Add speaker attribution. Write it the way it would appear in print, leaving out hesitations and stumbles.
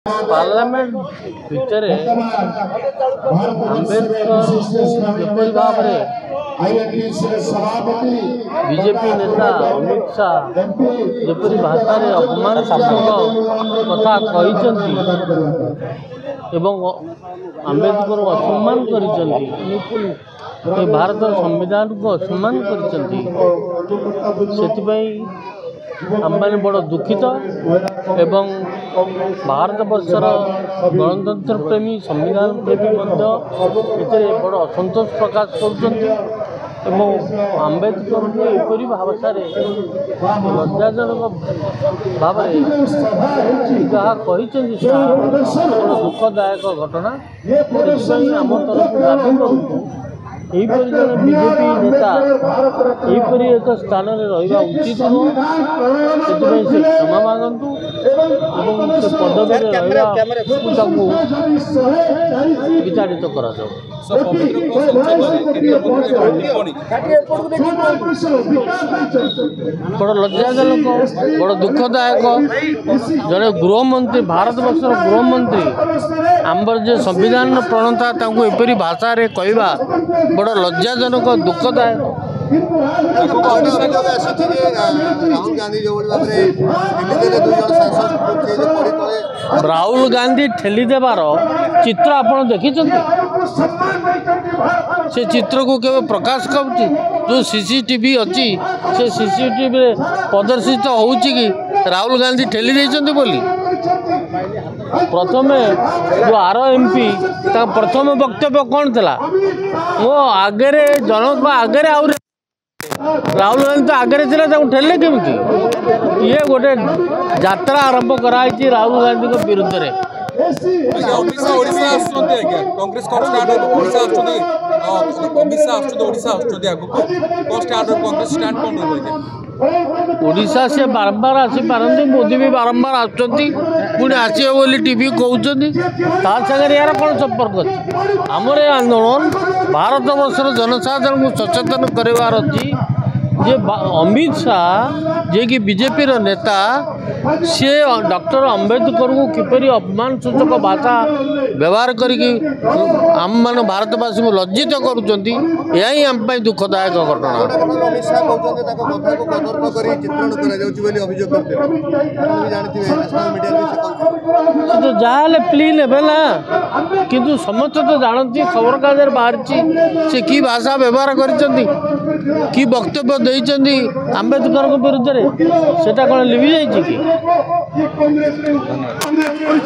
Speaker 1: parliament भितर आंबेडकर किपरि भाव में बीजेपी नेता अमित शाह जपरी भाषा में अपमानजनक कथा कहते आंबेडकर को असम्मान कर भारत संविधान को असम्मान कर आम बड़ दुखित एवं भारत वर्षर गणतंत्र प्रेमी संविधान प्रेमी बड़ असंतोष प्रकाश कर आंबेडकर को यपरी भाषा लज्जाजनक भाव जहाँ कही दुखदायक घटना आम तरफ दाबी करूँ यहीपरी जन बीजेपी नेता यहीपरी एक स्थान में रहा उचित नुह से क्षमा मागतु से पदवी विचारित करा बड़ लज्जाजनक बड़ दुखदायक जड़े गृहमंत्री भारत वर्षर गृहमंत्री आमर जो संविधान प्रणता एपरी भाषा कहवा बड़ लज्जाजनक दुखदायक राहुल गांधी ठेली देवार चित्र आप देखी से चित्र को केवल प्रकाश कर जो सीसीटीवी अच्छी से सीसीटीवी प्रदर्शित होउची कि राहुल गांधी ठेली देइचंती बोली प्रथम जो आरएमपी प्रथम वक्तव्य कौन था मो आगे जनक आगे राहुल गांधी तो आगे ठेले केमती ये गोटे यात्रा आरंभ कराई राहुल गांधी विरुद्ध में ओडिशा से बारंबार आसी पारती मोदी भी बारंबार आसुँच पुणी आसवे बोली टीवी कहते सागर यार कौन संपर्क अच्छी आमर ये आंदोलन भारत वर्षर जनसाधारण को सचेतन करार अच्छी जे अमित शाह जे कि बीजेपी नेता सी डॉक्टर अंबेडकर को किपरि अपमान सूचक भाषा व्यवहार करके आम मान भारतवासी को लज्जित करुँच यही आम दुखदायक घटना तो जहाँ प्ली ने किंतु समस्त तो जानती खबर कागज बाहर से कि भाषा व्यवहार कर वक्तव्य देइचंदी आंबेडकर विरुद्ध में सेटा कौन लिभि जाइए कि